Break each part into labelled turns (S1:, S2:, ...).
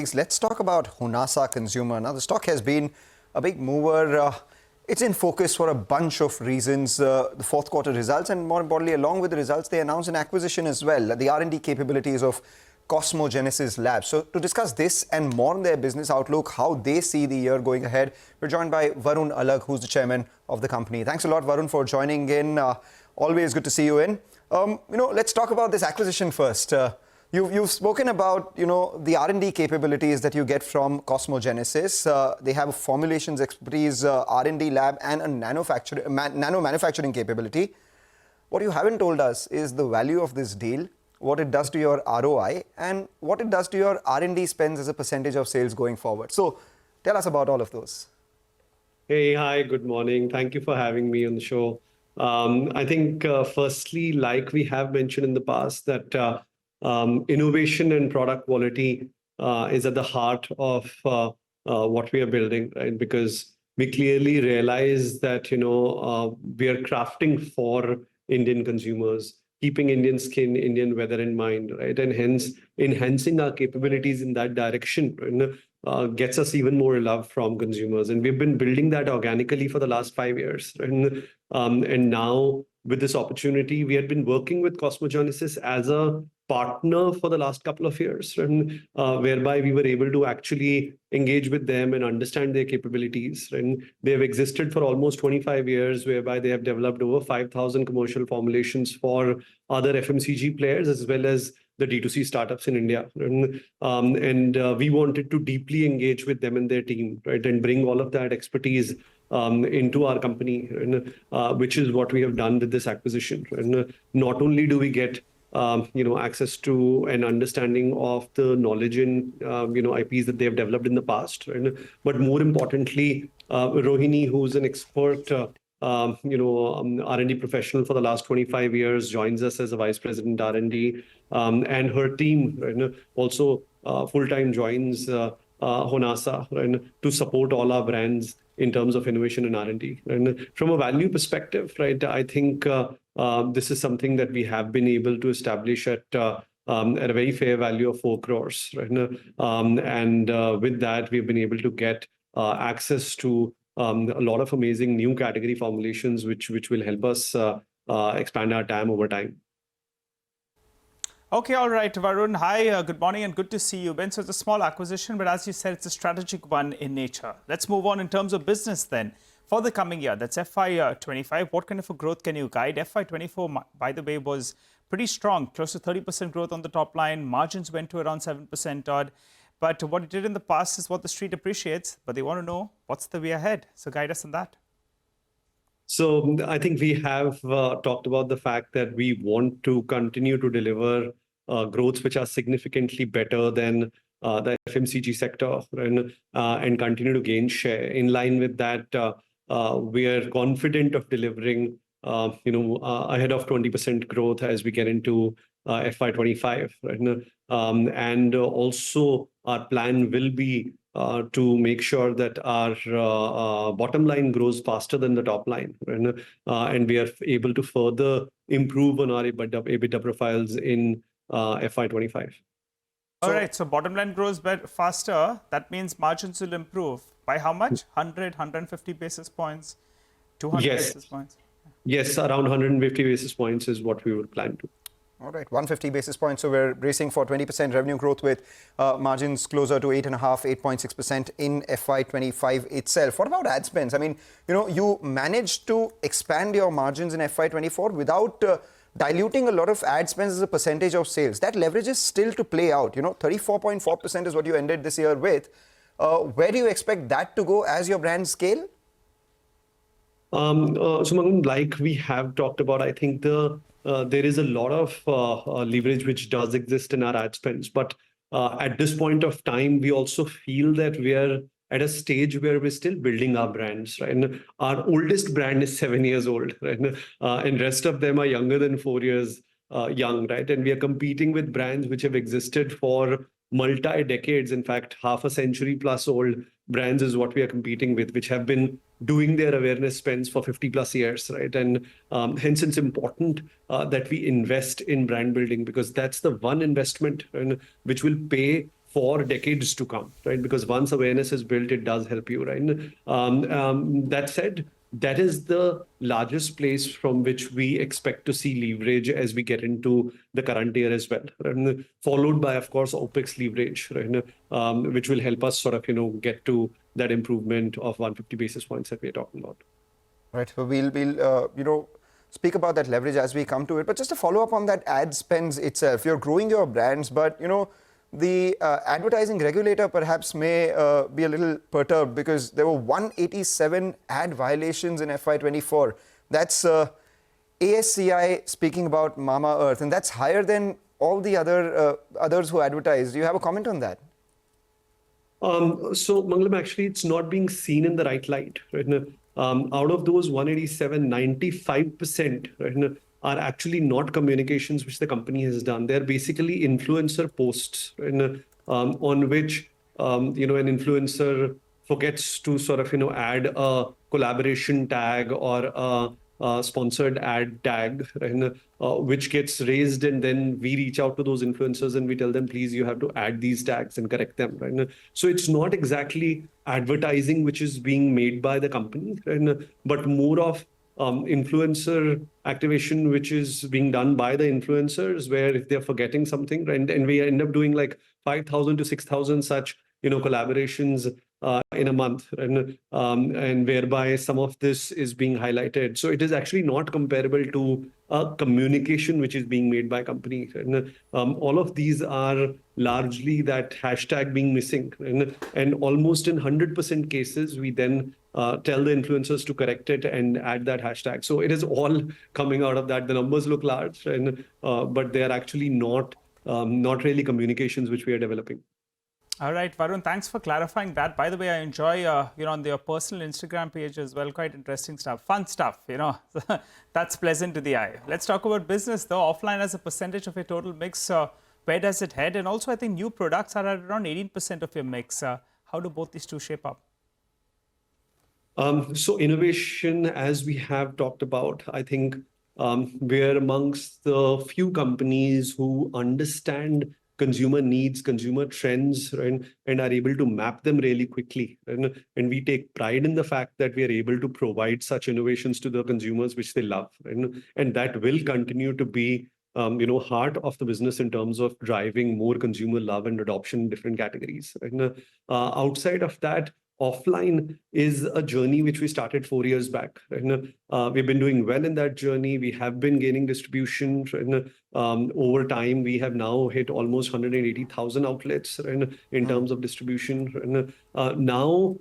S1: colleagues, let's talk about Honasa Consumer. Now, the stock has been a big mover. It's in focus for a bunch of reasons. The fourth quarter results, and more importantly, along with the results, they announced an acquisition as well, the R&D capabilities of CosmoGenesis Labs. So to discuss this and more on their business outlook, how they see the year going ahead, we're joined by Varun Alagh, who's the chairman of the company. Thanks a lot, Varun, for joining in. Always good to see you in. Let's talk about this acquisition first. You've spoken about, the R&D capabilities that you get from CosmoGenesis. They have a formulations expertise, R&D lab, and a nano manufacturing capability. What you haven't told us is the value of this deal, what it does to your ROI, and what it does to your R&D spends as a percentage of sales going forward. So tell us about all of those.
S2: Hey, hi, good morning. Thank you for having me on the show. I think, firstly, like we have mentioned in the past, that innovation and product quality is at the heart of what we are building, right? Because we clearly realize that, we are crafting for Indian consumers, keeping Indian skin, Indian weather in mind, right? And hence enhancing our capabilities in that direction gets us even more love from consumers. And we've been building that organically for the last 5 years. And now with this opportunity, we had been working with CosmoGenesis as a partner for the last couple of years, whereby we were able to actually engage with them and understand their capabilities. And they have existed for almost 25 years, whereby they have developed over 5,000 commercial formulations for other FMCG players, as well as the D2C startups in India. And we wanted to deeply engage with them and their team, right, and bring all of that expertise into our company, which is what we have done with this acquisition. And not only do we get access to an understanding of the knowledge in IPs that they have developed in the past, right? But more importantly, Rohini, who's an expert R&D professional for the last 25 years, joins us as a vice president R&D, and her team, right, also full-time joins Honasa, right, to support all our brands in terms of innovation and R&D. And from a value perspective, right, I think this is something that we have been able to establish at a very fair value of 4 crores. Right? And with that, we've been able to get access to a lot of amazing new category formulations, which will help us expand our TAM over time.
S3: Okay, all right, Varun. Hi, good morning and good to see you. Ben, so it's a small acquisition, but as you said, it's a strategic one in nature. Let's move on in terms of business then. For the coming year, that's FY25, what kind of a growth can you guide? FY24, by the way, was pretty strong, close to 30% growth on the top line. Margins went to around 7% odd. But what it did in the past is what the street appreciates, but they want to know what's the way ahead. So guide us on that.
S2: So I think we have talked about the fact that we want to continue to deliver growths which are significantly better than the FMCG sector, and continue to gain share. In line with that, we are confident of delivering ahead of 20% growth as we get into FY25. Right? And also our plan will be to make sure that our bottom line grows faster than the top line. Right? And we are able to further improve on our EBITDA profiles in FY25.
S3: All right, so bottom line grows faster. That means margins will improve. By how much? 100, 150 basis points, 200 basis points?
S2: Yes, around 150 basis points is what we would plan to.
S1: All right, 150 basis points. So we're bracing for 20% revenue growth with margins closer to 8.5%, 8.6% in FY25 itself. What about ad spends? I mean, you managed to expand your margins in FY24 without diluting a lot of ad spends as a percentage of sales. That leverage is still to play out. 34.4% is what you ended this year with. Where do you expect that to go as your brands scale?
S2: So Mangalam, like we have talked about, I think there is a lot of leverage which does exist in our ad spends. But at this point of time, we also feel that we are at a stage where we're still building our brands, right? And our oldest brand is 7 years old, right? And rest of them are younger than 4 years young, right? And we are competing with brands which have existed for multi-decades. In fact, half a century plus old brands is what we are competing with, which have been doing their awareness spends for 50 plus years, right? And hence it's important that we invest in brand building, because that's the one investment which will pay for decades to come, right? Because once awareness is built, it does help you, right? That said, that is the largest place from which we expect to see leverage as we get into the current year as well, right? Followed by, of course, OPEX leverage, right? Which will help us sort of, get to that improvement of 150 basis points that we're talking about.
S1: Right. So we'll speak about that leverage as we come to it. But just to follow up on that ad spends itself, you're growing your brands, but the advertising regulator perhaps may be a little perturbed because there were 187 ad violations in FY24. That's ASCI speaking about Mamaearth, and that's higher than all the others who advertise. Do you have a comment on that?
S2: So Mangalam, actually, it's not being seen in the right light, right? Out of those 187, 95%, right, are actually not communications which the company has done. They're basically influencer posts, right, on which an influencer forgets to sort of add a collaboration tag or a sponsored ad tag, right, which gets raised, and then we reach out to those influencers and we tell them, please, you have to add these tags and correct them, right? So it's not exactly advertising which is being made by the company, right, but more of influencer activation which is being done by the influencers, where if they're forgetting something, right, and we end up doing like 5,000 to 6,000 such collaborations in a month, and whereby some of this is being highlighted. So it is actually not comparable to a communication which is being made by companies. And all of these are largely that hashtag being missing. And almost in 100% cases, we then tell the influencers to correct it and add that hashtag. So it is all coming out of that. The numbers look large, but they are actually not really communications which we are developing.
S3: All right, Varun, thanks for clarifying that. By the way, I enjoy, on your personal Instagram page as well, quite interesting stuff, fun stuff, that's pleasant to the eye. Let's talk about business though. Offline as a percentage of your total mix, where does it head? And also I think new products are at around 18% of your mix. How do both these two shape up?
S2: So innovation, as we have talked about, I think we're amongst the few companies who understand consumer needs, consumer trends, right, and are able to map them really quickly. Right? And we take pride in the fact that we are able to provide such innovations to the consumers which they love. Right? And that will continue to be heart of the business in terms of driving more consumer love and adoption in different categories. Right? Outside of that, offline is a journey which we started 4 years back. Right? We've been doing well in that journey. We have been gaining distribution. Right? Over time, we have now hit almost 180,000 outlets, right, in terms of distribution. Now,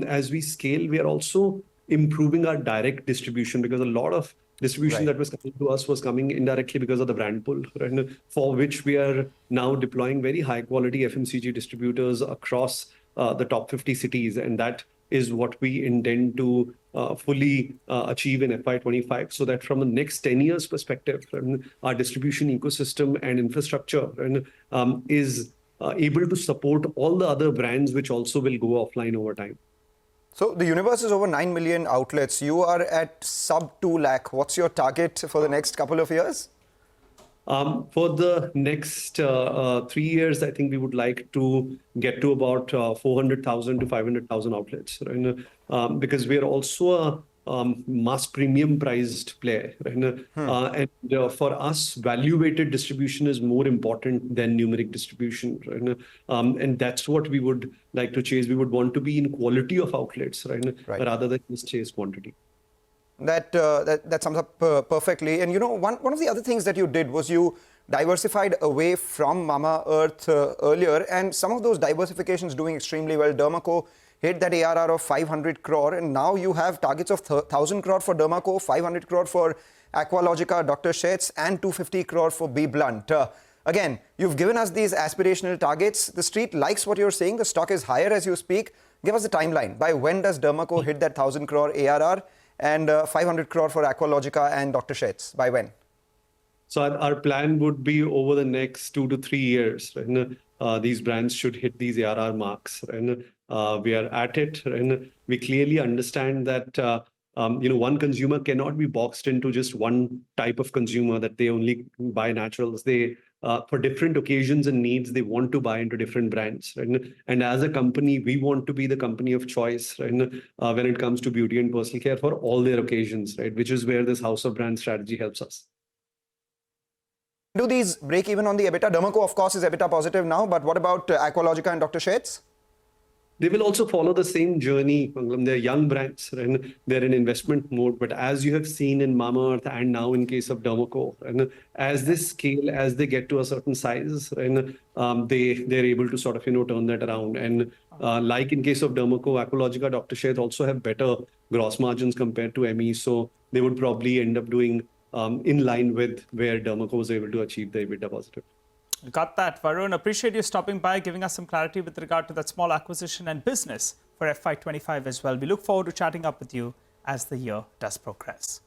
S2: as we scale, we are also improving our direct distribution, because a lot of distribution that was coming to us was coming indirectly because of the brand pull, right, for which we are now deploying very high quality FMCG distributors across the top 50 cities. And that is what we intend to fully achieve in FY25, so that from the next 10 years perspective, our distribution ecosystem and infrastructure is able to support all the other brands which also will go offline over time.
S1: So the universe is over 9 million outlets. You are at sub 2 lakh. What's your target for the next couple of years?
S2: For the next 3 years, I think we would like to get to about 400,000 to 500,000 outlets, right? Because we are also a mass premium priced player, right? And for us, value-weighted distribution is more important than numeric distribution, right? And that's what we would like to chase. We would want to be in quality of outlets, right? Rather than just chase quantity.
S1: That sums up perfectly. And one of the other things that you did was you diversified away from Mamaearth earlier, and some of those diversifications doing extremely well. Dermaco hit that ARR of 500 crore, and now you have targets of 1,000 crore for Dermaco, 500 crore for Aqualogica, Dr. Sheth's, and 250 crore for B Blunt. Again, you've given us these aspirational targets. The street likes what you're saying. The stock is higher as you speak. Give us the timeline. By when does Dermaco hit that 1,000 crore ARR? And 500 crore for Aqualogica and Dr. Sheth's. By when?
S2: So our plan would be over the next 2 to 3 years. Right? These brands should hit these ARR marks. Right? We are at it. Right? We clearly understand that one consumer cannot be boxed into just one type of consumer, that they only buy naturals. They for different occasions and needs, they want to buy into different brands. Right? And as a company, we want to be the company of choice, right? When it comes to beauty and personal care for all their occasions, right? Which is where this house of brand strategy helps us.
S1: Do these break even on the EBITDA? Dermaco, of course, is EBITDA positive now, but what about Aqualogica and Dr. Sheth's?
S2: They will also follow the same journey, Mangalam. They're young brands, and they're in investment mode. But as you have seen in Mamaearth and now in case of Dermaco, and as they scale, as they get to a certain size, and they're able to sort of turn that around. And like in case of Dermaco, Aqualogica, Dr. Sheth also have better gross margins compared to ME, so they would probably end up doing in line with where Dermaco was able to achieve the EBITDA positive.
S3: Got that, Varun. Appreciate you stopping by, giving us some clarity with regard to that small acquisition and business for FY25 as well. We look forward to chatting up with you as the year does progress.